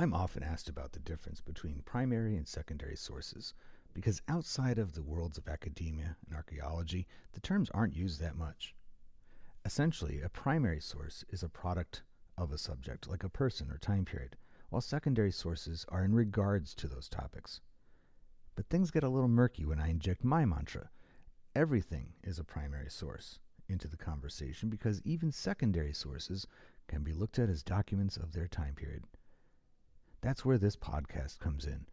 I'm often asked about the difference between primary and secondary sources because outside of the worlds of academia and archaeology, the terms aren't used that much. Essentially, a primary source is a product of a subject, like a person or time period, while secondary sources are in regards to those topics. But things get a little murky when I inject my mantra. Everything is a primary source into the conversation because even secondary sources can be looked at as documents of their time period. That's where this podcast comes in.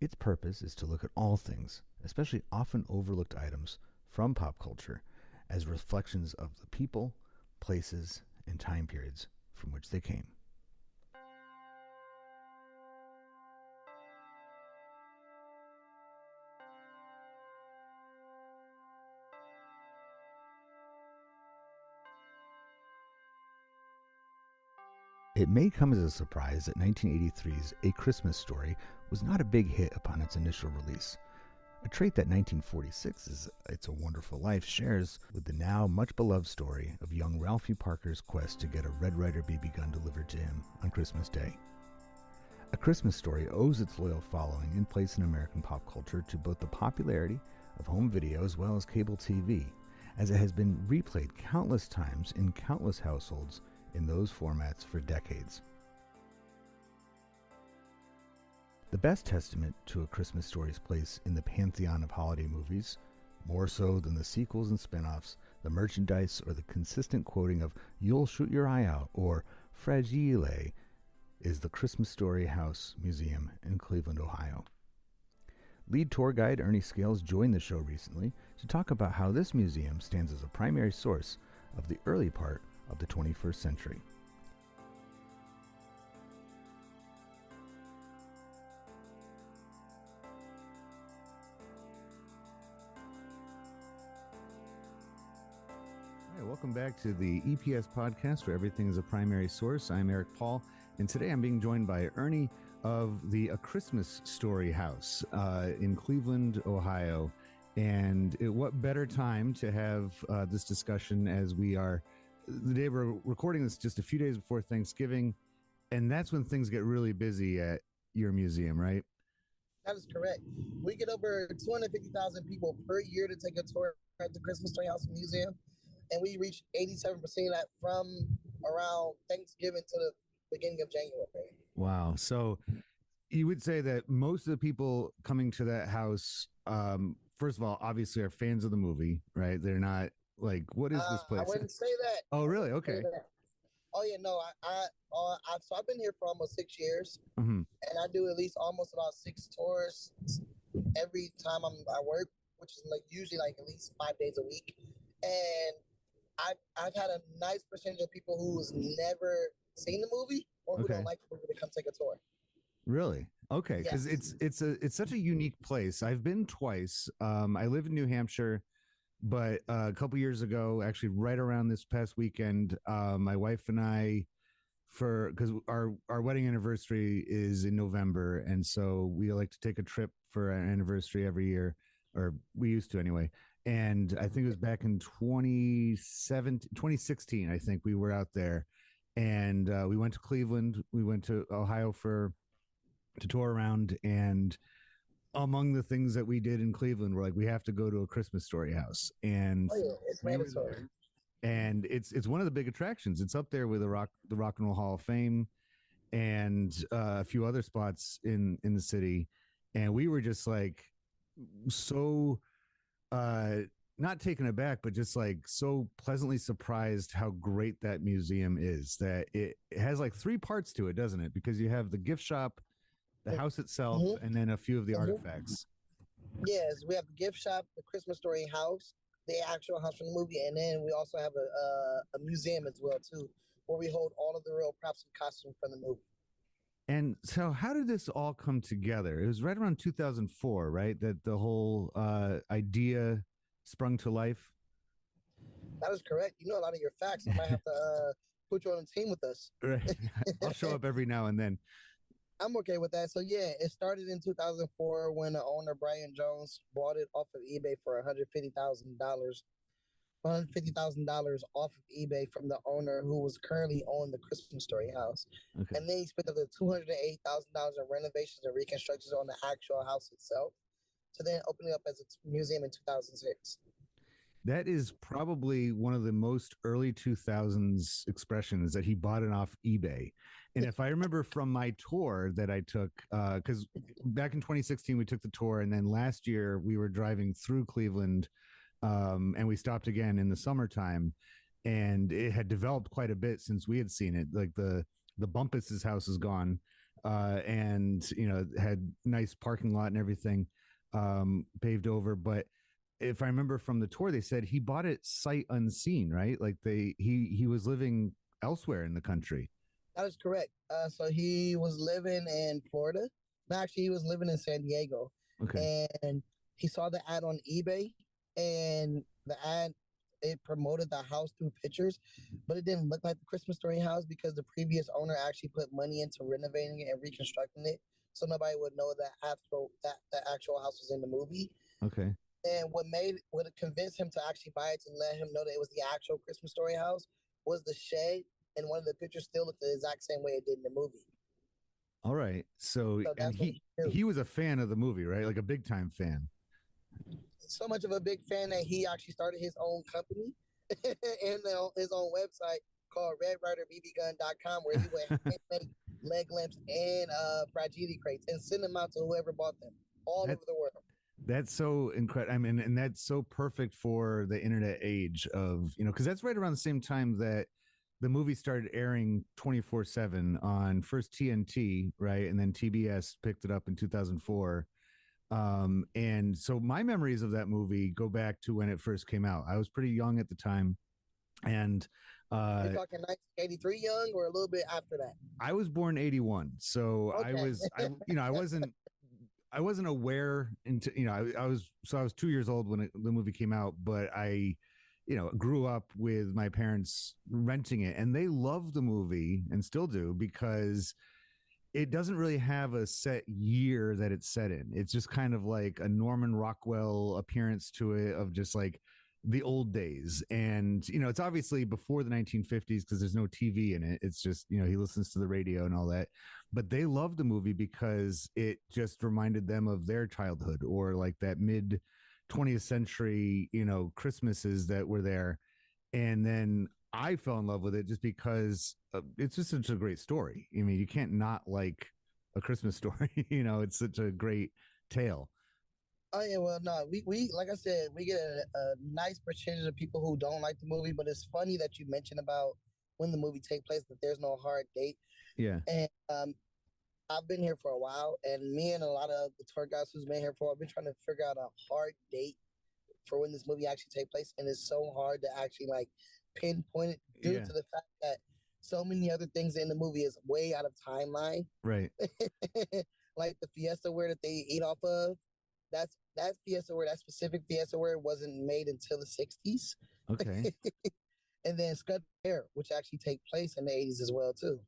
Its purpose is to look at all things, especially often overlooked items from pop culture, as reflections of the people, places, and time periods from which they came. It may come as a surprise that 1983's A Christmas Story was not a big hit upon its initial release, a trait that 1946's It's a Wonderful Life shares with the now much beloved story of young Ralphie Parker's quest to get a Red Ryder BB gun delivered to him on Christmas Day. A Christmas Story owes its loyal following and place in American pop culture to both the popularity of home video as well as cable TV, as it has been replayed countless times in countless households in those formats for decades. The best testament to A Christmas Story's place in the pantheon of holiday movies, more so than the sequels and spin-offs, the merchandise, or the consistent quoting of "You'll shoot your eye out" or "Fragile," is the Christmas Story House Museum in Cleveland, Ohio. Lead tour guide Ernie Scales joined the show recently to talk about how this museum stands as a primary source of the early part of the 21st century. All right, welcome back to the EPS podcast, where everything is a primary source. I'm Eric Paul, and today I'm being joined by Ernie of the A Christmas Story House in Cleveland, Ohio. And what better time to have this discussion as we are the day we're recording this just a few days before Thanksgiving, and that's when things get really busy at your museum, right? That is correct. We get over 250,000 people per year to take a tour at the Christmas Story House Museum, and we reach 87% of that from around Thanksgiving to the beginning of January. Wow. So you would say that most of the people coming to that house, first of all, obviously are fans of the movie, right? They're not like, what is this place? I wouldn't say that. Oh, really? Okay. Oh yeah, no. So I've been here for almost 6 years, Mm-hmm. and I do at least almost about 6 tours every time I work, which is like usually like at least 5 days a week. And I've had a nice percentage of people who's never seen the movie or who don't like the movie to come take a tour. Really? Okay, because Yes. it's such a unique place. I've been twice. I live in New Hampshire, but a couple years ago, actually right around this past weekend, my wife and I, because our wedding anniversary is in November, and so we like to take a trip for our anniversary every year, or we used to anyway. And I think it was back in 2016, I think we were out there, and we went to Cleveland. We went to Ohio to tour around, and among the things that we did in Cleveland were like, we have to go to A Christmas Story House, and It's mandatory. And it's one of the big attractions. It's up there with the Rock and Roll Hall of Fame and a few other spots in the city. And we were just like so not taken aback, but just like so pleasantly surprised how great that museum is. That it has like 3 parts to it, doesn't it? Because you have the gift shop, the house itself, and then a few of the artifacts. Yes, we have the gift shop, the Christmas Story House, the actual house from the movie, and then we also have a museum as well too, where we hold all of the real props and costumes from the movie. And so, how did this all come together? It was right around 2004, right? That the whole idea sprung to life. That is correct. You know a lot of your facts. I might have to put you on a team with us. Right. I'll show up every now and then. I'm okay with that. So yeah, it started in 2004 when the owner Brian Jones bought it off of eBay for $150,000. $150,000 off of eBay from the owner who was currently on the Christmas Story house. Okay. And then he spent up to $208,000 in renovations and reconstructions on the actual house itself, to then open it up as a museum in 2006. That is probably one of the most early 2000s expressions that he bought it off eBay. And if I remember from my tour that I took, because back in 2016, we took the tour. And then last year, we were driving through Cleveland and we stopped again in the summertime. And it had developed quite a bit since we had seen it. Like the Bumpus's house is gone, and had nice parking lot and everything paved over. But if I remember from the tour, they said he bought it sight unseen, right? Like he was living elsewhere in the country. That is correct. So he was living in Florida. No, actually, he was living in San Diego, Okay. and he saw the ad on eBay, and the ad, it promoted the house through pictures, but it didn't look like the Christmas Story house because the previous owner actually put money into renovating it and reconstructing it, so nobody would know that the actual house was in the movie. Okay. And what convinced him to actually buy it, to let him know that it was the actual Christmas Story house, was the shed, and one of the pictures still looked the exact same way it did in the movie. All right. So, So and that's what he was a fan of the movie, right? Like a big time fan. so much of a big fan that he actually started his own company and his own website called RedRiderBBGun.com, where he would make leg lamps and fragility crates and send them out to whoever bought them all That over the world. that's so incredible. I mean, and that's so perfect for the internet age of, because that's right around the same time that the movie started airing 24/7 on first TNT, right? And then TBS picked it up in 2004. And so my memories of that movie go back to when it first came out. I was pretty young at the time. And You're talking 1983 young or a little bit after that? I was born 81. So Okay. I wasn't aware into, I was 2 years old when the movie came out, but I, grew up with my parents renting it, and they loved the movie and still do, because it doesn't really have a set year that it's set in. It's just kind of like a Norman Rockwell appearance to it, of just like the old days. And, it's obviously before the 1950s because there's no TV in it. It's just, he listens to the radio and all that. But they loved the movie because it just reminded them of their childhood, or like that mid 20th century, Christmases that were there. And then I fell in love with it just because it's just such a great story. I mean, you can't not like a Christmas story. It's such a great tale. Oh yeah, well no, we like I said, we get a nice percentage of people who don't like the movie, but it's funny that you mentioned about when the movie take place that there's no hard date. Yeah. And I've been here for a while, and me and a lot of the tour guides who's been here for, I've been trying to figure out a hard date for when this movie actually take place, and it's so hard to actually like pinpoint it due to the fact that so many other things in the movie is way out of timeline. Right. Like the Fiesta ware that they eat off of, that Fiesta ware, that specific Fiesta ware wasn't made until the 60s. Okay. And then Scud Air, which actually take place in the 80s as well too.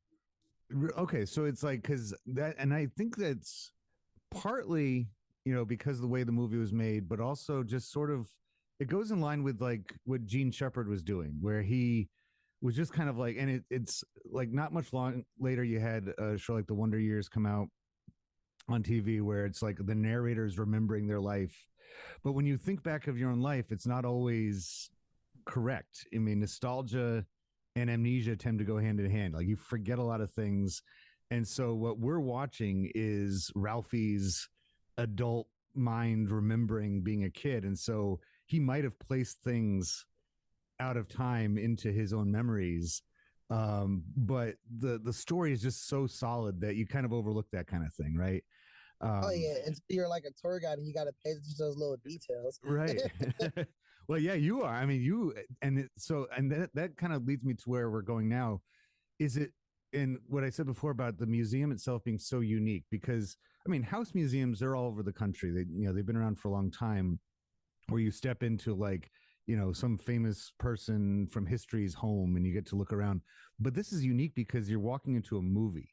Okay, so it's like, because that, and I think that's partly, because of the way the movie was made, but also just sort of, it goes in line with like what Gene Shepard was doing, where he was just kind of like, and it's like not much long later, you had a show like The Wonder Years come out on TV, where it's like the narrator's remembering their life. But when you think back of your own life, it's not always correct. I mean, nostalgia and amnesia tend to go hand in hand. Like, you forget a lot of things. And so what we're watching is Ralphie's adult mind remembering being a kid. And so he might have placed things out of time into his own memories. But the story is just so solid that you kind of overlook that kind of thing, right? Oh yeah, and so you're like a tour guide, and you got to pay attention to those little details. Right. Well, yeah, you are. I mean, and that kind of leads me to where we're going now. Is it in what I said before about the museum itself being so unique? Because I mean, house museums, they're all over the country. They've been around for a long time. Where you step into like, some famous person from history's home and you get to look around. But this is unique because you're walking into a movie.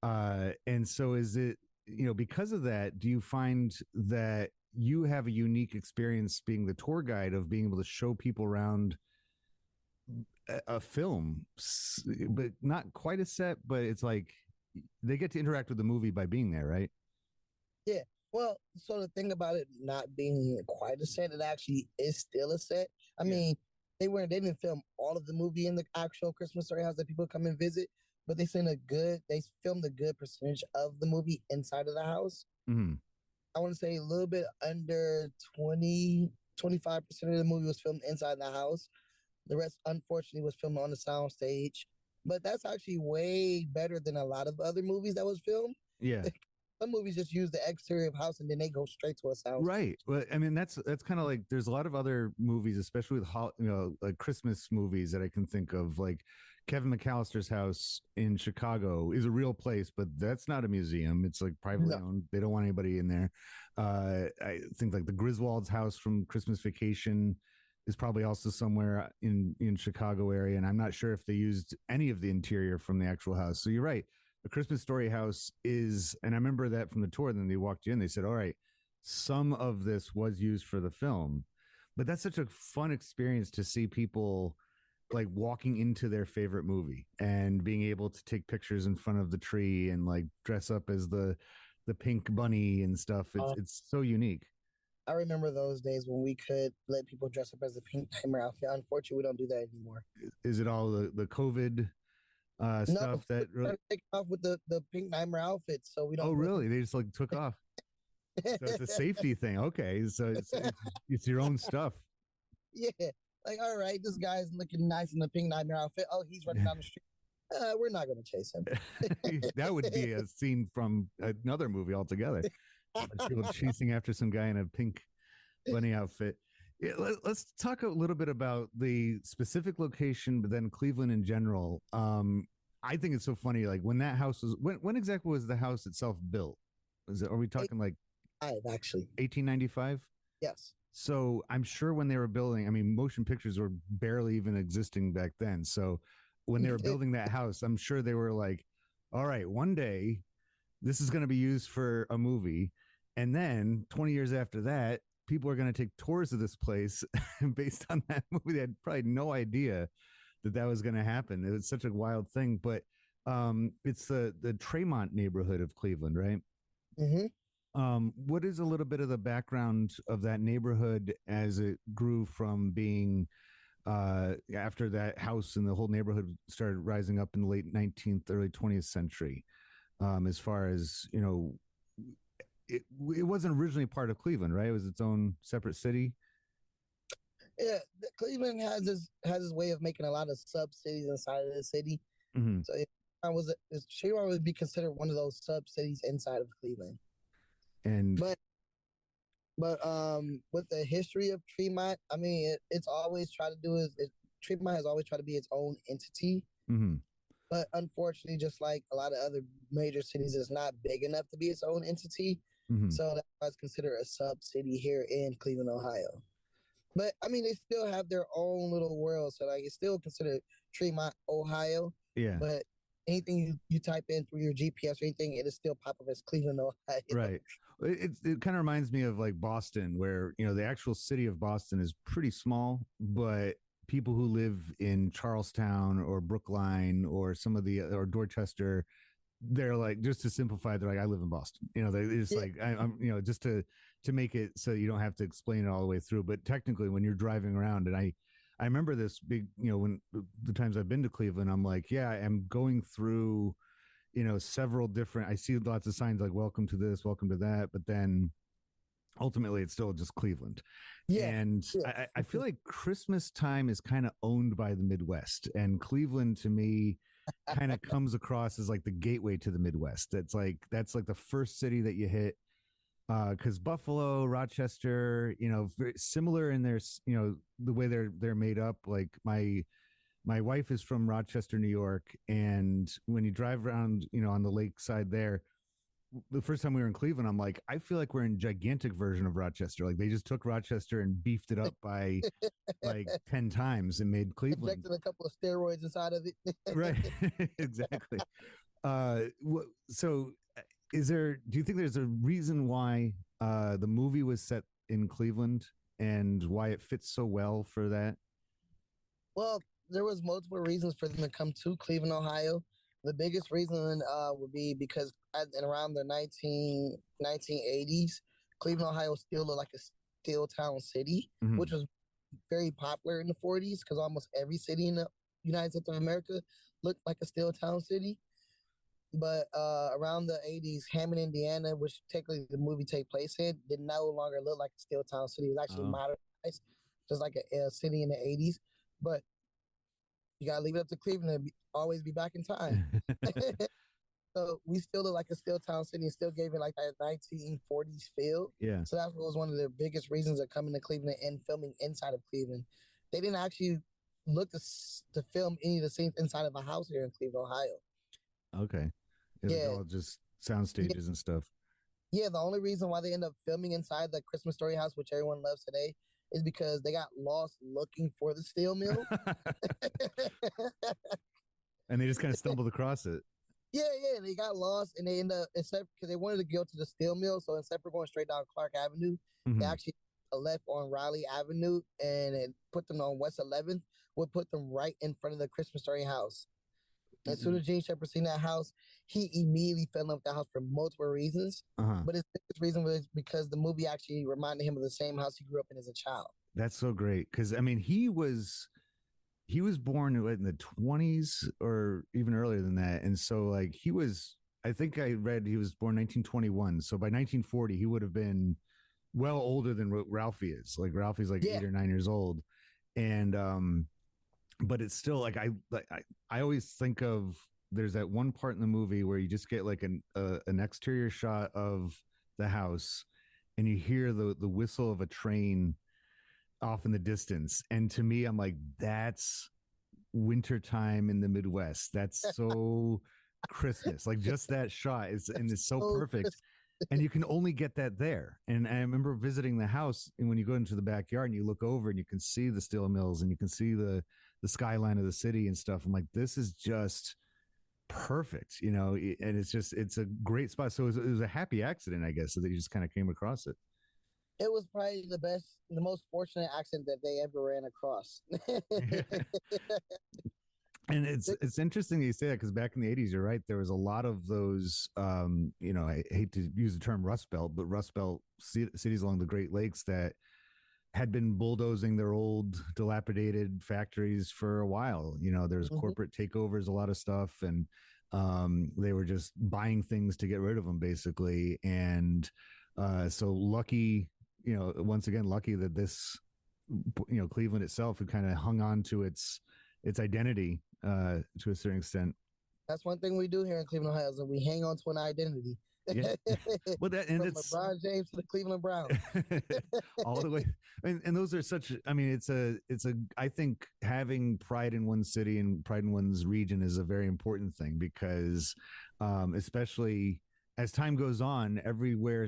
And so is it, because of that, do you find that you have a unique experience being the tour guide of being able to show people around a film, but not quite a set, but it's like they get to interact with the movie by being there, right? Yeah. Well, so the thing about it not being quite a set, it actually is still a set. I Yeah. mean, they didn't film all of the movie in the actual Christmas Story House that people come and visit, but they filmed a good percentage of the movie inside of the house. Mm-hmm. I want to say a little bit under 25% of the movie was filmed inside the house. The rest, unfortunately, was filmed on the sound stage. But that's actually way better than a lot of other movies that was filmed. Yeah. Some movies just use the exterior of house and then they go straight to a sound Right. stage. Well, I mean, that's kind of like there's a lot of other movies, especially with like Christmas movies that I can think of. Like Kevin McAllister's house in Chicago is a real place, but that's not a museum. It's like privately No. owned. They don't want anybody in there. I think like the Griswold's house from Christmas Vacation is probably also somewhere in Chicago area, and I'm not sure if they used any of the interior from the actual house. So you're right. A Christmas Story house is, and I remember that from the tour. Then they walked in, they said, all right, some of this was used for the film, but that's such a fun experience to see people like walking into their favorite movie and being able to take pictures in front of the tree and like dress up as the pink bunny and stuff. It's so unique. I remember those days when we could let people dress up as a pink timer outfit. Unfortunately, we don't do that anymore. Is it all the COVID No, stuff that really? take off with the pink timer outfits, so we Oh, don't. really? They just like took off. So it's a safety thing. Okay, so it's your own stuff. Yeah, like all right, this guy's looking nice in the pink nightmare outfit. Oh, he's running down the street. We're not going to chase him. That would be a scene from another movie altogether. People chasing after some guy in a pink bunny outfit. Yeah, let's talk a little bit about the specific location, but then Cleveland in general. I think it's so funny. Like when that house was, when exactly was the house itself built? Are we talking like actually 1895? Yes. So I'm sure when they were building, I mean, motion pictures were barely even existing back then. So when they were building that house, I'm sure they were like, all right, one day this is going to be used for a movie. And then 20 years after that, people are going to take tours of this place based on that movie. They had probably no idea that that was going to happen. It was such a wild thing. But it's the Tremont neighborhood of Cleveland, right? Mm-hmm. What is a little bit of the background of that neighborhood as it grew from being after that house and the whole neighborhood started rising up in the late 19th, early 20th century? As far as, you know, it wasn't originally part of Cleveland, right? It was its own separate city. Yeah, Cleveland has his way of making a lot of sub cities inside of the city. Mm-hmm. So Tremont would be considered one of those sub cities inside of Cleveland. And but with the history of Tremont, I mean, it's always tried to do Tremont has always tried to be its own entity. mm-hmm. But unfortunately, just like a lot of other major cities, it's not big enough to be its own entity. Mm-hmm. So that's why it's considered a sub city here in Cleveland, Ohio. But I mean, they still have their own little world. So like, it's still considered Tremont, Ohio. Yeah. But anything you type in through your GPS or anything, it'll still pop up as Cleveland, Ohio. Right. It kind of reminds me of like Boston, where, you know, the actual city of Boston is pretty small, but people who live in Charlestown or Brookline or some of the or Dorchester, they're like, just to simplify, they're like, I live in Boston. You know, it's like I'm you know, just to make it so you don't have to explain it all the way through. But technically, when you're driving around, and I remember this big, you know, when the times I've been to Cleveland, I'm like, yeah, I'm going through, you know, several different. I see lots of signs like "Welcome to this," "Welcome to that," but then ultimately it's still just Cleveland. Yeah. And I feel like Christmas time is kind of owned by the Midwest, and Cleveland to me kind of comes across as like the gateway to the Midwest. That's like the first city that you hit. Because Buffalo, Rochester, you know, very similar in their, you know, the way they're made up. Like my wife is from Rochester, New York, and when you drive around, you know, on the lakeside there, the first time we were in Cleveland, I'm like, I feel like we're in gigantic version of Rochester. Like they just took Rochester and beefed it up by like 10 times and made Cleveland. Injected a couple of steroids inside of it. Right. Exactly. So do you think there's a reason why the movie was set in Cleveland and why it fits so well for that? Well, there was multiple reasons for them to come to Cleveland, Ohio. The biggest reason would be because in around the 1980s, Cleveland, Ohio still looked like a steel town city, Mm-hmm. which was very popular in the 40s because almost every city in the United States of America looked like a steel town city. But around the 80s, Hammond, Indiana, which technically the movie take place in, did no longer look like a steel town city. It was actually Oh. modernized, just like a city in the 80s. But you gotta leave it up to Cleveland to always be back in time. So we still look like a steel town city and still gave it like that 1940s feel. Yeah. So that was one of the biggest reasons of coming to Cleveland and filming inside of Cleveland. They didn't actually look to film any of the scenes inside of a house here in Cleveland, Ohio. Okay. It was Yeah, all just sound yeah, stages and stuff. yeah. The only reason why they end up filming inside the Christmas Story house, which everyone loves today, is because they got lost looking for the steel mill. And they just kind of stumbled across it. Yeah, they got lost and they end up except because they wanted to go to the steel mill. So instead of going straight down Clark Avenue, they Mm-hmm. actually left on Raleigh Avenue and it put them on West 11th. Would put them right in front of the Christmas Story house. As soon as Gene Shepard seen that house, he immediately fell in love with the house for multiple reasons. Uh-huh. But his biggest reason was because the movie actually reminded him of the same house he grew up in as a child. That's so great because I mean he was born in the 20s or even earlier than that, and so like he was. I think I read he was born 1921, so by 1940 he would have been well older than what Ralphie is. Like Ralphie's like Yeah, 8 or 9 years old, and but it's still I always think of there's that one part in the movie where you just get like an exterior shot of the house, and you hear the whistle of a train off in the distance, and to me, I'm like, that's wintertime in the Midwest. That's so Christmas. Like just that shot is and it's so so perfect. And you can only get that there. And I remember visiting the house, and when you go into the backyard and you look over and you can see the steel mills and you can see the skyline of the city and stuff. I'm like, this is just perfect, and it's a great spot. So it was a happy accident, I guess, so that you just kind of came across it. it was probably the most fortunate accident that they ever ran across. And it's interesting that you say that because back in the 80s, you're right, there was a lot of those I hate to use the term rust belt, but rust belt cities along the Great Lakes that had been bulldozing their old dilapidated factories for a while. There's Mhm. corporate takeovers, a lot of stuff, and they were just buying things to get rid of them basically. And so lucky, once again, lucky that this, Cleveland itself had kind of hung on to its identity to a certain extent. That's one thing we do here in Cleveland, Ohio, is that we hang on to an identity. Yeah. Well, that and From it's LeBron James to the Cleveland Browns. all the way. And those are such. I mean, it's a. I think having pride in one city and pride in one's region is a very important thing because, especially as time goes on, everywhere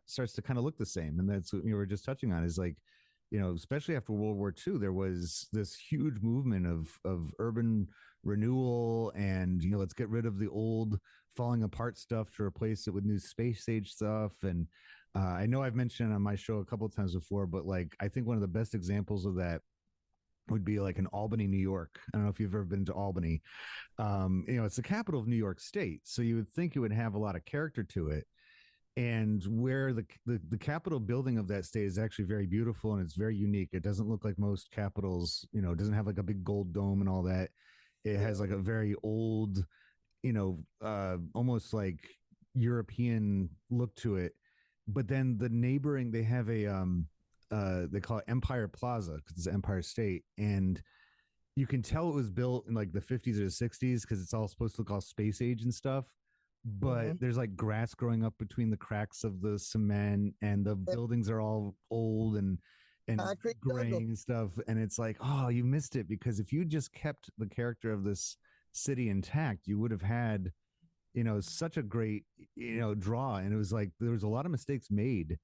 starts to kind of look the same, and that's what you were just touching on. Is like, especially after World War II, there was this huge movement of urban renewal and let's get rid of the old falling apart stuff to replace it with new space age stuff. And I know I've mentioned on my show a couple of times before, but like I think one of the best examples of that would be like in Albany, New York. I don't know if you've ever been to Albany. It's the capital of New York State, so you would think it would have a lot of character to it. And where the Capitol building of that state is actually very beautiful and it's very unique. It doesn't look like most capitals. It doesn't have like a big gold dome and all that. It has like a very old, almost like European look to it. But then the neighboring, they have they call it Empire Plaza because it's Empire State, and you can tell it was built in like the 50s or the 60s because it's all supposed to look all space age and stuff. But Mm-hmm. there's like grass growing up between the cracks of the cement, and the buildings are all old and Concrete jungle. graying and stuff. And it's like, oh, you missed it because if you just kept the character of this city intact, you would have had, such a great, draw. And it was like there was a lot of mistakes made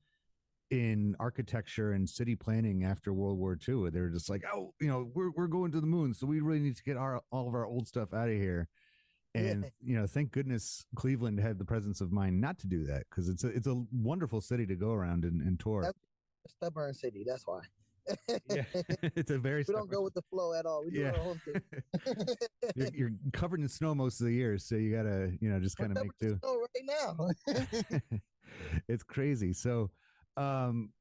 in architecture and city planning after World War II. They were just like, oh, we're going to the moon, so we really need to get all of our old stuff out of here. Yeah, And thank goodness Cleveland had the presence of mind not to do that, because it's a wonderful city to go around and tour. that's a stubborn city. That's why. Yeah, it's a very We don't stubborn. go with the flow at all. We do Yeah, our own thing. you're covered in snow most of the year, so you gotta just We're kind of make covered in do. snow right now. It's crazy. So, um,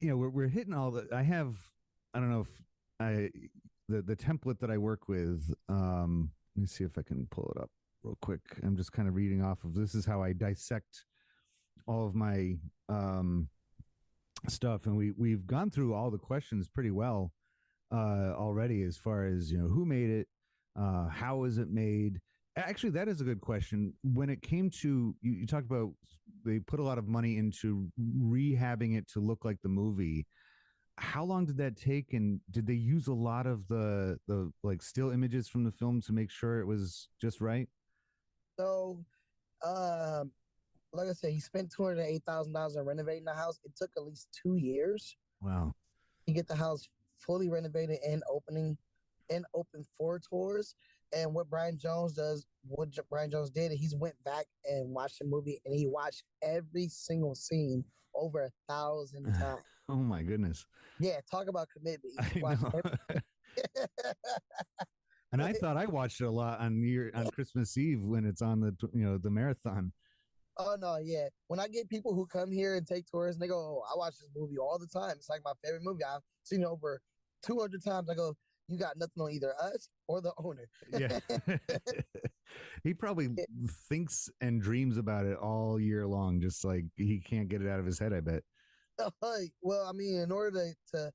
we're hitting all the. I don't know if I the template that I work with. Let me see if I can pull it up real quick. I'm just kind of reading off of this is how I dissect all of my stuff, and we've gone through all the questions pretty well already, as far as who made it, how is it made. Actually, that is a good question. When it came to you talked about they put a lot of money into rehabbing it to look like the movie. How long did that take, and did they use a lot of the like still images from the film to make sure it was just right? So, um, like I said, he spent $208,000 on renovating the house. It took at least 2 years Wow. to get the house fully renovated and open for tours. And what Brian Jones did, he's went back and watched the movie, and he watched every single scene over 1,000 times. Oh my goodness. Yeah, talk about commitment. He I watched know. every. And I thought I watched it a lot on Christmas Eve when it's on the marathon. Oh no, yeah. When I get people who come here and take tours and they go, "Oh, I watch this movie all the time. It's like my favorite movie. I've seen it over 200 times." I go, "You got nothing on either us or the owner." Yeah. He probably thinks and dreams about it all year long, just like he can't get it out of his head, I bet. Well, I mean, in order to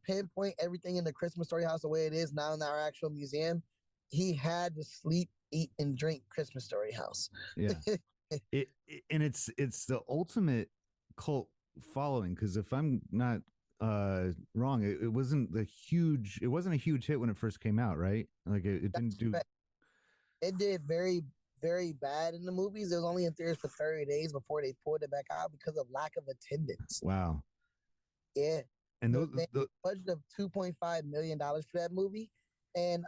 pinpoint everything in the Christmas Story House the way it is now in our actual museum, he had to sleep, eat, and drink Christmas Story House. Yeah. And it's the ultimate cult following, because if I'm not wrong, it wasn't a huge hit when it first came out, right? Like it didn't do. It did very, very bad in the movies. It was only in theaters for 30 days before they pulled it back out because of lack of attendance. Wow. Yeah. And They had a budget of $2.5 million for that movie. And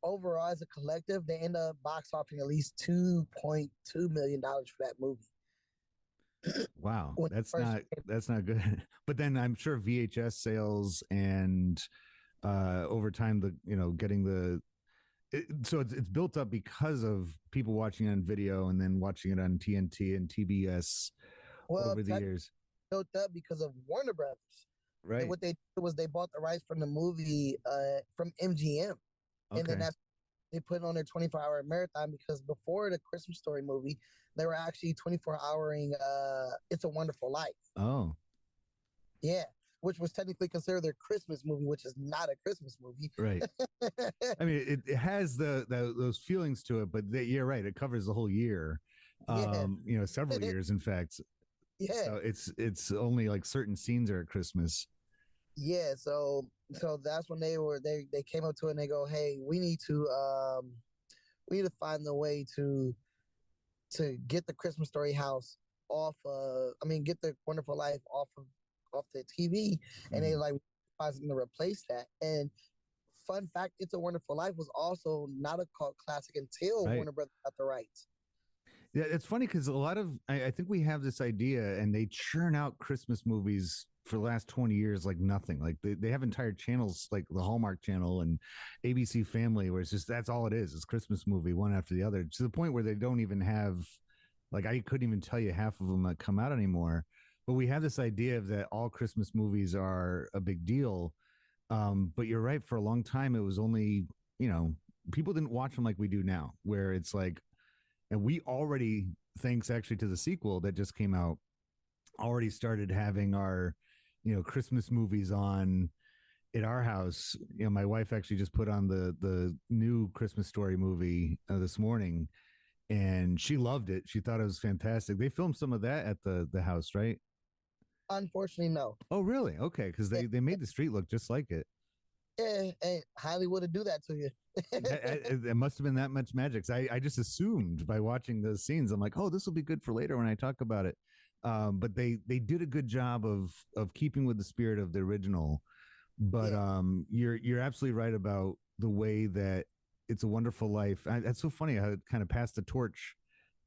overall, as a collective, they end up box offering at least $2.2 million for that movie. Wow, When that's not good. But then I'm sure VHS sales and over time getting so it's built up because of people watching it on video and then watching it on TNT and TBS over the years. Built up because of Warner Brothers. Right. What they did was they bought the rights from the movie from MGM, Okay. and then they put it on their 24-hour marathon, because before the Christmas Story movie, they were actually 24-houring It's a Wonderful Life. Oh. Yeah, which was technically considered their Christmas movie, which is not a Christmas movie. Right. I mean, it has those feelings to it, but you're right. It covers the whole year. Several years, in fact. Yeah. So it's only like certain scenes are at Christmas. Yeah. So that's when they came up to it and they go, "Hey, we need to find a way to get the Christmas Story House get the Wonderful Life off the TV," and they like find something to replace that. And fun fact, It's a Wonderful Life was also not a cult classic until Warner Brothers got the rights. Yeah, it's funny because a lot of I think we have this idea, and they churn out Christmas movies for the last 20 years like nothing. Like they have entire channels like the Hallmark Channel and ABC Family, where it's just that's all it is. It's Christmas movie one after the other, to the point where they don't even have, like, I couldn't even tell you half of them that come out anymore. But we have this idea of that all Christmas movies are a big deal. But you're right. For a long time, it was only, people didn't watch them like we do now, where it's like, and we already, thanks actually to the sequel that just came out, already started having our, Christmas movies on at our house. My wife actually just put on the new Christmas Story movie this morning, and she loved it. She thought it was fantastic. They filmed some of that at the house, right? Unfortunately, no. Oh, really? Okay, because they made the street look just like it. Yeah, and Hollywood would do that to you. It must have been that much magic. I just assumed by watching those scenes, I'm like, oh, this will be good for later when I talk about it. But they did a good job of keeping with the spirit of the original. But you're absolutely right about the way that It's a Wonderful Life. That's so funny how it kind of passed the torch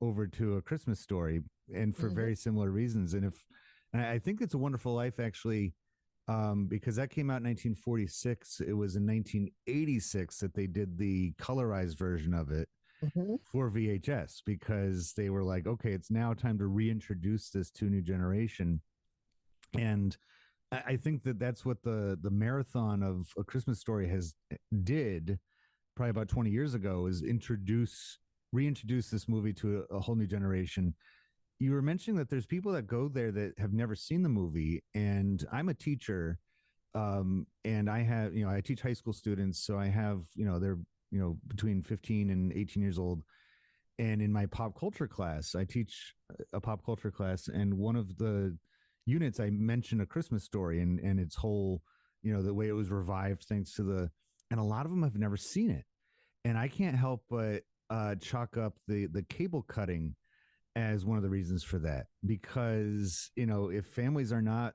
over to A Christmas Story, and for Hmm. very similar reasons. And I think It's a Wonderful Life actually, because that came out in 1946. It was in 1986 that they did the colorized version of it Hmm. for VHS, because they were like, okay, it's now time to reintroduce this to a new generation. And I think that that's what the marathon of A Christmas Story has did probably about 20 years ago, is reintroduce this movie to a whole new generation. You were mentioning that there's people that go there that have never seen the movie, and I'm a teacher, and I have, I teach high school students, so I have, they're, between 15 and 18 years old. And in my pop culture class, I teach a pop culture class, and one of the units I mentioned A Christmas Story, and its whole, the way it was revived thanks to and a lot of them have never seen it. And I can't help but chalk up the cable cutting as one of the reasons for that, because if families are not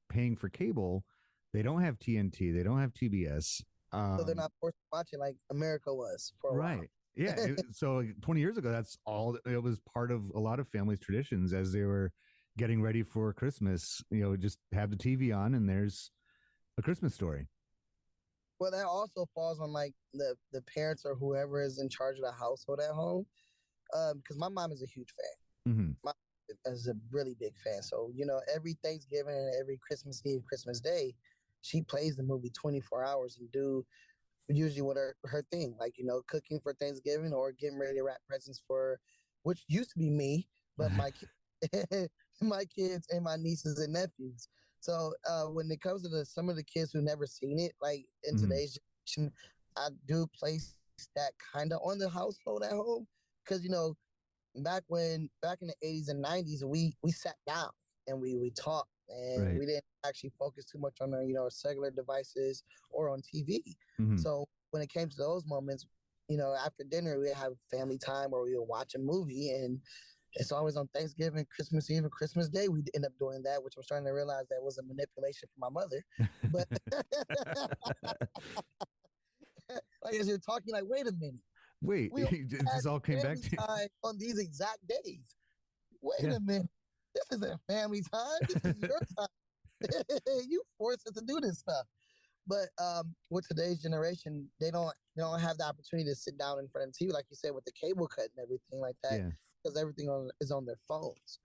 paying for cable, they don't have TNT, they don't have TBS. So they're um, not forced to watch it like America was for a while. right, yeah. So like 20 years ago, that's all it was, part of a lot of families' traditions as they were getting ready for Christmas. Just have the TV on, and there's A Christmas Story. Well, that also falls on like the parents or whoever is in charge of the household at home. Because my mom is a huge fan. Mm-hmm. My mom is a really big fan. So every Thanksgiving and every Christmas Eve, Christmas Day, she plays the movie 24 hours and do usually what her thing, like cooking for Thanksgiving or getting ready to wrap presents for, which used to be me, but my kids and my nieces and nephews. So when it comes to some of the kids who never seen it, like in Mm-hmm. today's generation, I do place that kind of on the household at home, because back in the 80s and 90s, we sat down and we talked, and Right. we didn't actually focus too much on our cellular devices or on TV. Mm-hmm. So when it came to those moments, after dinner we have family time where we would watch a movie, and it's always on Thanksgiving, Christmas Eve, and Christmas Day. We end up doing that, which I'm starting to realize that was a manipulation from my mother. But like as you're talking, like, wait a minute, Wait, we had this all came back family to time on these exact days. Wait yeah. a minute, this isn't family time. This is your time. You forced us to do this stuff. But with today's generation, they don't have the opportunity to sit down in front of the TV, like you said, with the cable cut and everything like that, Yeah. because everything is on their phones.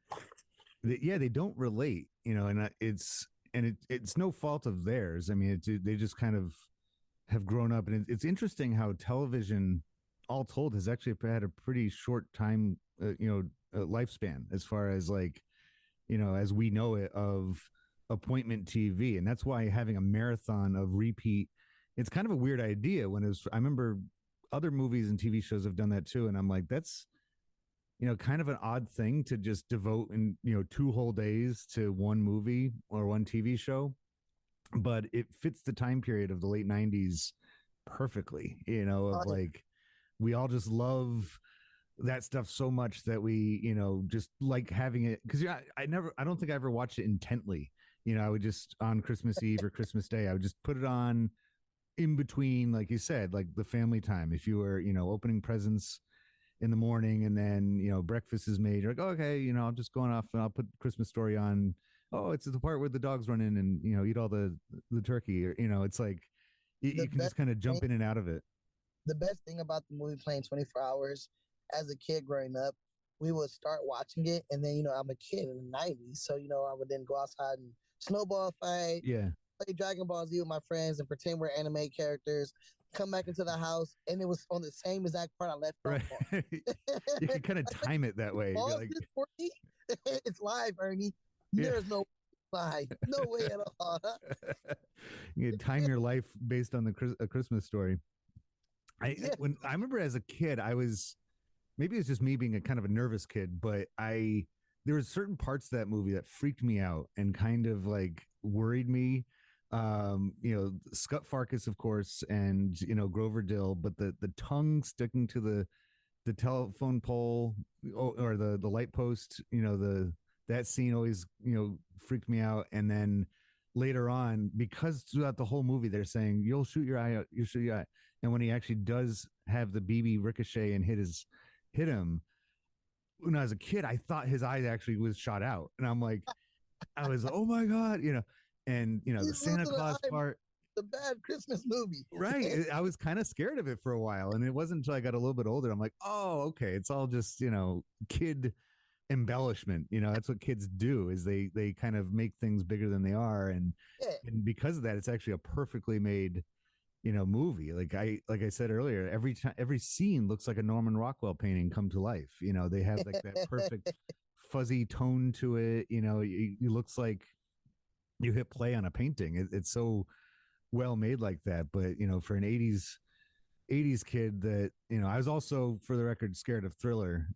Yeah, they don't relate, and it's no fault of theirs. I mean, they just kind of have grown up, and it's interesting how television, all told, has actually had a pretty short time, lifespan, as far as like, as we know it, of appointment TV. And that's why having a marathon of repeat, it's kind of a weird idea. I remember other movies and TV shows have done that too, and I'm like, that's kind of an odd thing to just devote in 2 whole days to one movie or one TV show. But it fits the time period of the late 90s perfectly, Oh, of yeah. like, we all just love that stuff so much that we, just like having it. Because I don't think I ever watched it intently. I would just, on Christmas Eve or Christmas Day, I would just put it on in between, like you said, like the family time. If you were, opening presents in the morning, and then breakfast is made, you're like, oh, okay, I'm just going off and I'll put Christmas Story on. Oh, it's the part where the dogs run in and eat all the turkey, or it's like the you can just best kind of thing, jump in and out of it. the best thing about the movie playing 24 hours, as a kid growing up, we would start watching it, and then I'm a kid in the 90s, so I would then go outside and snowball fight, Yeah. play Dragon Ball Z with my friends, and pretend we're anime characters. Come back into the house, and it was on the same exact part I left off Right. on. You can kind of Like, time it that way. You're pause like, this for me. It's live, Ernie. yeah. There's no live, no way at all. You can time your life based on A Christmas Story. Yeah. When I remember as a kid, I was, maybe it's just me being a kind of a nervous kid, but there were certain parts of that movie that freaked me out and kind of like worried me. Scut Farkus, of course, and Grover Dill, but the tongue sticking to the telephone pole, or the light post, that scene always freaked me out. And then later on, because throughout the whole movie they're saying you'll shoot your eye out, you shoot your eye, and when he actually does have the BB ricochet and hit him, when I was a kid, I thought his eye actually was shot out, and I'm like, I was like, oh my god, and the He's Santa losing an Claus eye. part. The bad Christmas movie. Right. I was kind of scared of it for a while. And it wasn't until I got a little bit older. I'm like, oh, okay. It's all just, kid embellishment. That's what kids do is they kind of make things bigger than they are. Yeah. And because of that, it's actually a perfectly made, movie. Like I said earlier, every scene looks like a Norman Rockwell painting come to life. They have like that perfect fuzzy tone to it. It looks like you hit play on a painting. It's so well made like that. But for an 80s kid, that I was also, for the record, scared of Thriller.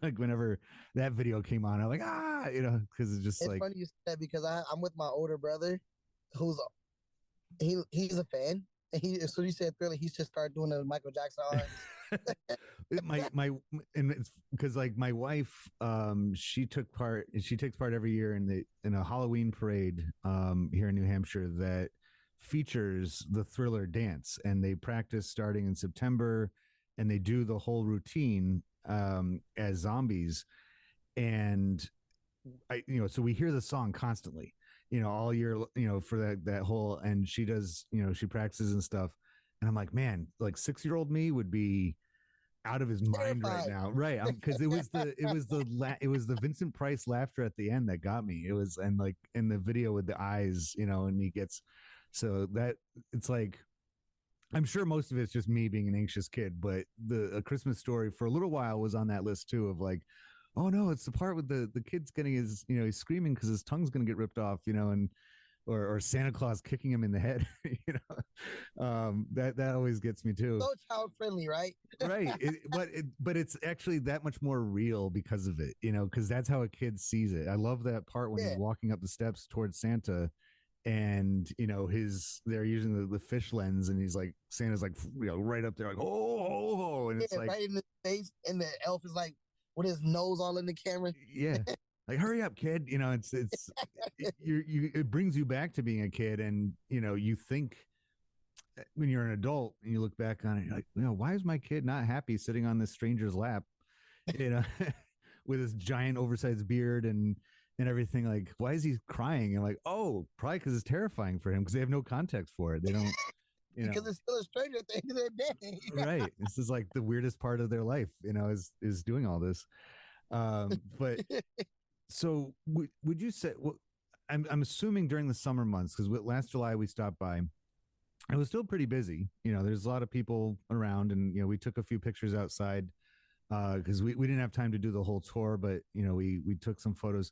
Like whenever that video came on, I'm like, because it's just It's like, funny you said that because I'm with my older brother, who's he's a fan. And so you said Thriller, he's just started doing the Michael Jackson arms. my and it's because like my wife, she takes part every year in a Halloween parade here in New Hampshire that features the Thriller dance, and they practice starting in September, and they do the whole routine as zombies. And so we hear the song constantly, all year, for that whole, and she does, she practices and stuff. And I'm like, man, like 6-year-old me would be out of his mind right Terrified. now. Right. Because it was the Vincent Price laughter at the end that got me. It was, and like in the video with the eyes, and he gets, so that it's like, I'm sure most of it's just me being an anxious kid, but A Christmas Story for a little while was on that list too, of like, oh no, it's the part with the kid's getting his, he's screaming because his tongue's going to get ripped off, and or Santa Claus kicking him in the head. That always gets me too. So child friendly, right? Right. But it's actually that much more real because of it, because that's how a kid sees it. I love that part when he's Yeah. walking up the steps towards Santa, and they're using the fish lens, and he's like, Santa's like, right up there, like, oh, and it's Yeah, like, right in the face, and the elf is like with his nose all in the camera. yeah, like, hurry up, kid. It brings you back to being a kid, and you think when you're an adult and you look back on it, you're like, why is my kid not happy sitting on this stranger's lap, you know, with his giant oversized beard and everything? Like, why is he crying? And like, oh, probably because it's terrifying for him because they have no context for it. They don't, because it's still a stranger at the end of the day. right. This is like the weirdest part of their life, is doing all this. But so would you say? Well, I'm assuming during the summer months, because last July we stopped by. It was still pretty busy. There's a lot of people around, and we took a few pictures outside because we didn't have time to do the whole tour, but we took some photos.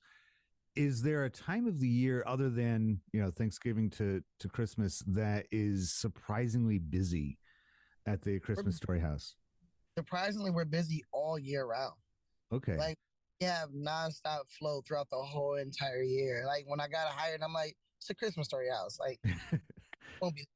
Is there a time of the year other than Thanksgiving to Christmas that is surprisingly busy at the Christmas Story House? Surprisingly, we're busy all year round. Okay. Like, we have nonstop flow throughout the whole entire year. Like, when I got hired, I'm like, it's a Christmas Story House. Like, won't be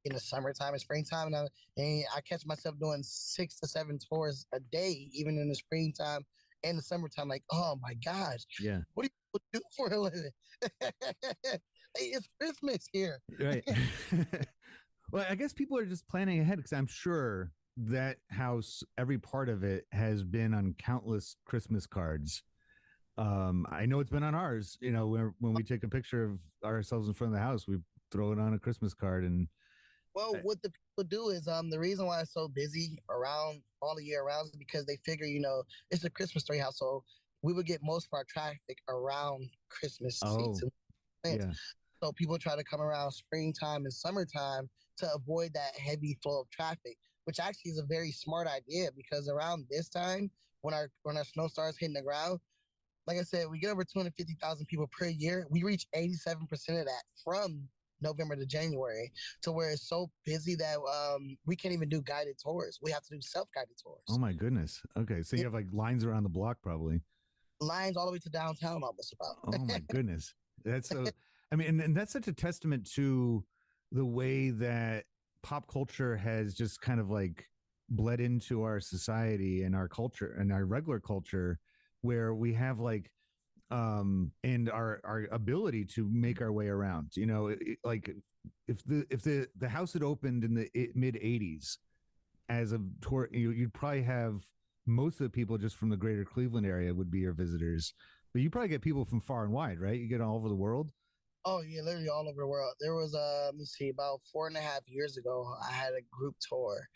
in the summertime and springtime, and I catch myself doing 6 to 7 tours a day, even in the springtime and the summertime. Like, oh my gosh, Yeah. what do you do for a living? Hey, it's Christmas here. Right. Well, I guess people are just planning ahead, because I'm sure that house, every part of it has been on countless Christmas cards. I know it's been on ours. When we take a picture of ourselves in front of the house, we throw it on a Christmas card. And Well, what the people do is the reason why it's so busy around all the year round is because they figure, it's a Christmas Story House, so we would get most of our traffic around Christmas seats and plants. yeah. So people try to come around springtime and summertime to avoid that heavy flow of traffic, which actually is a very smart idea, because around this time when our snow starts hitting the ground, like I said, we get over 250,000 people per year. We reach 87% of that from November to January, to where it's so busy that we can't even do guided tours. We have to do self-guided tours. Oh my goodness. Okay, so you have like lines around the block, probably. Lines all the way to downtown, almost about. Oh my goodness. That's so. I mean, and that's such a testament to the way that pop culture has just kind of like bled into our society and our culture and our regular culture, where we have like and our ability to make our way around. Like if the house had opened in the mid '80s as a tour, you'd probably have most of the people just from the greater Cleveland area would be your visitors, but you probably get people from far and wide, right? You get all over the world. Oh yeah, literally all over the world. There was let me see, about 4.5 years ago, I had a group tour,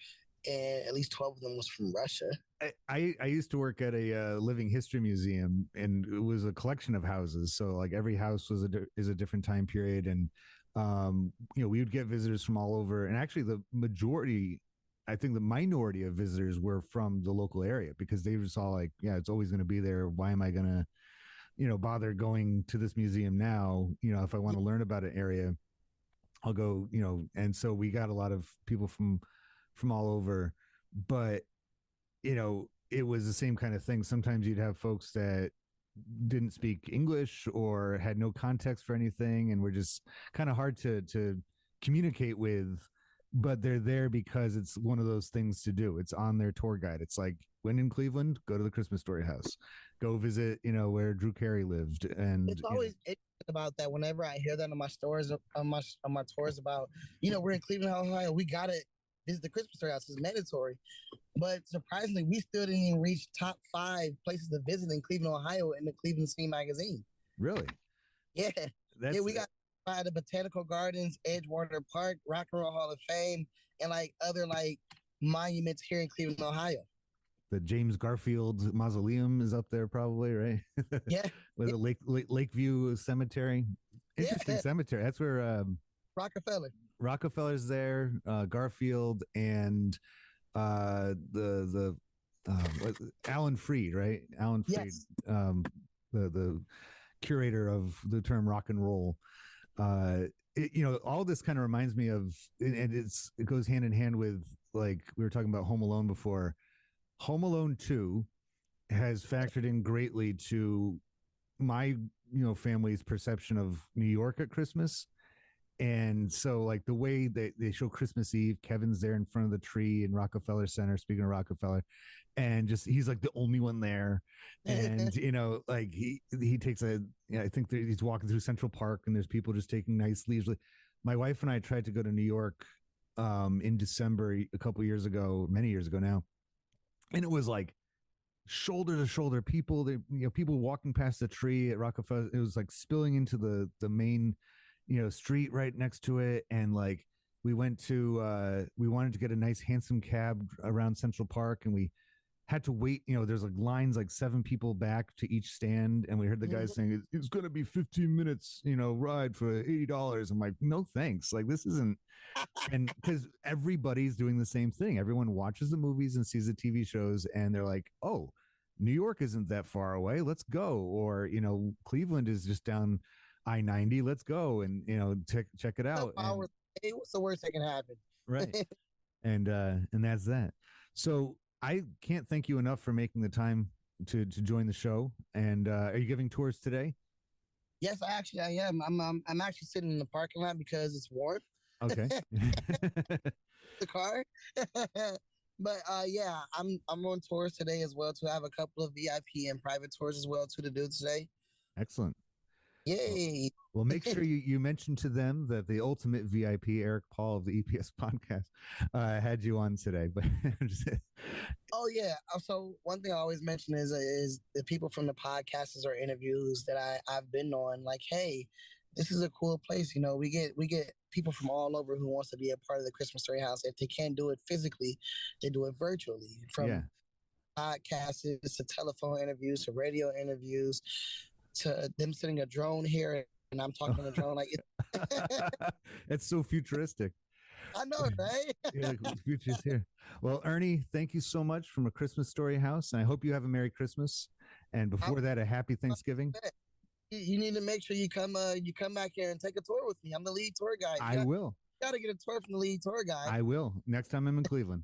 and at least 12 of them was from Russia. I used to work at a living history museum, and it was a collection of houses. So like every house is a different time period, and we would get visitors from all over. And actually, the majority, I think, the minority of visitors were from the local area because they just saw like, yeah, it's always going to be there. Why am I going to, bother going to this museum now? If I want to learn about an area, I'll go. And so we got a lot of people from all over, but it was the same kind of thing. Sometimes you'd have folks that didn't speak English or had no context for anything and were just kind of hard to communicate with, but they're there because it's one of those things to do. It's on their tour guide. It's like, when in Cleveland, go to the Christmas Story House, go visit, where Drew Carey lived. And it's always about that. Whenever I hear that on my stories, on my tours about, we're in Cleveland, Ohio, we gotta visit the Christmas Story House. It's mandatory. But surprisingly, we still didn't even reach top 5 places to visit in Cleveland, Ohio, in the Cleveland Scene magazine. Really? Yeah. Yeah, we got by the Botanical Gardens, Edgewater Park, Rock and Roll Hall of Fame, and like other like monuments here in Cleveland, Ohio. The James Garfield Mausoleum is up there, probably, right? Yeah. With the Lakeview Cemetery. Interesting cemetery. That's where Rockefeller's there, Garfield, and the Alan Freed, right? Alan Freed, yes. The curator of the term rock and roll. All this kind of reminds me of, and it goes hand in hand with, like we were talking about Home Alone before. Home Alone 2 has factored in greatly to my family's perception of New York at Christmas. And so, like, the way they show Christmas Eve, Kevin's there in front of the tree in Rockefeller Center, speaking of Rockefeller, and just he's like the only one there. And like he takes I think he's walking through Central Park, and there's people just taking nice leaves. My wife and I tried to go to New York in December a couple years ago, many years ago now, and it was like shoulder to shoulder people. People walking past the tree at Rockefeller. It was like spilling into the main street right next to it. And like we wanted to get a nice handsome cab around Central Park, and we had to wait. There's like lines, like 7 people back to each stand, and we heard the guys saying it's going to be 15 minutes ride for $80. I'm like, no thanks, like this isn't. And because everybody's doing the same thing, everyone watches the movies and sees the TV shows, and they're like, oh, New York isn't that far away, let's go. Or Cleveland is just down I-90, let's go and check it out. Hey, what's the worst that can happen? Right. and that's that. So I can't thank you enough for making the time to join the show. And are you giving tours today? Yes, actually I am. I'm actually sitting in the parking lot because it's warm. Okay. The car. But yeah, I'm on tours today as well too. I have a couple of VIP and private tours as well too to do today. Excellent. Yay. Well, make sure you mention to them that the ultimate VIP, Eric Paul of the EPS podcast, had you on today. But oh yeah. So one thing I always mention is the people from the podcasts or interviews that I've been on. Like, hey, this is a cool place. We get people from all over who wants to be a part of the Christmas Story House. If they can't do it physically, they do it virtually. From podcasts to telephone interviews to radio interviews to them sitting a drone here and I'm talking on a drone. Like it's so futuristic. I know, right? Yeah, the future's here. Well, Ernie, thank you so much from A Christmas Story House, and I hope you have a Merry Christmas. And before that, a Happy Thanksgiving. You need to make sure you come back here and take a tour with me. I'm the lead tour guide. I will. You got to get a tour from the lead tour guide. I will. Next time I'm in Cleveland.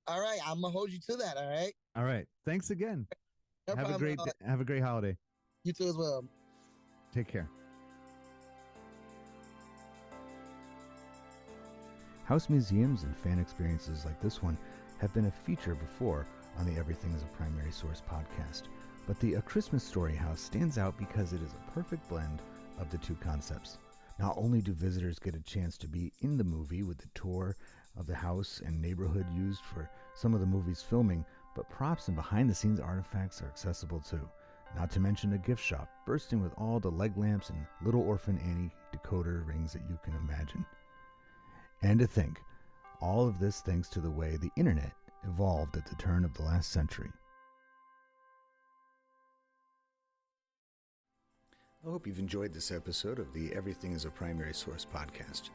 All right. I'm going to hold you to that. All right. All right. Thanks again. No have problem. Have a great holiday. You too as well. Take care. House museums and fan experiences like this one have been a feature before on the Everything is a Primary Source podcast, But the A Christmas Story house stands out because it is a perfect blend of the two concepts. Not only do visitors get a chance to be in the movie with the tour of the house and neighborhood used for some of the movie's filming, but props and behind-the-scenes artifacts are accessible too. Not to mention a gift shop bursting with all the leg lamps and Little Orphan Annie decoder rings that you can imagine. And to think, all of this thanks to the way the internet evolved at the turn of the last century. I hope you've enjoyed this episode of the Everything is a Primary Source podcast.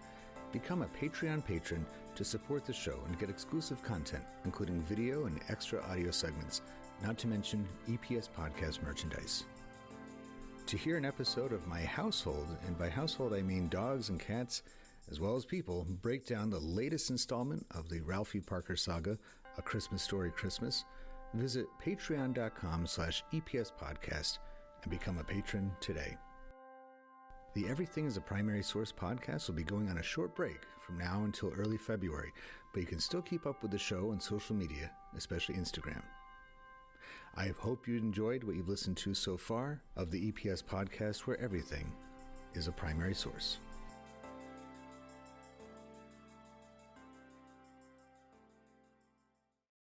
Become a Patreon patron to support the show and get exclusive content, including video and extra audio segments, not to mention EPS podcast merchandise. To hear an episode of my household, and by household I mean dogs and cats, as well as people, break down the latest installment of the Ralphie Parker saga, A Christmas Story Christmas, visit patreon.com/EPS podcast and become a patron today. The Everything is a Primary Source podcast will be going on a short break from now until early February, but you can still keep up with the show on social media, especially Instagram. I hope you enjoyed what you've listened to so far of the EPS podcast, where everything is a primary source.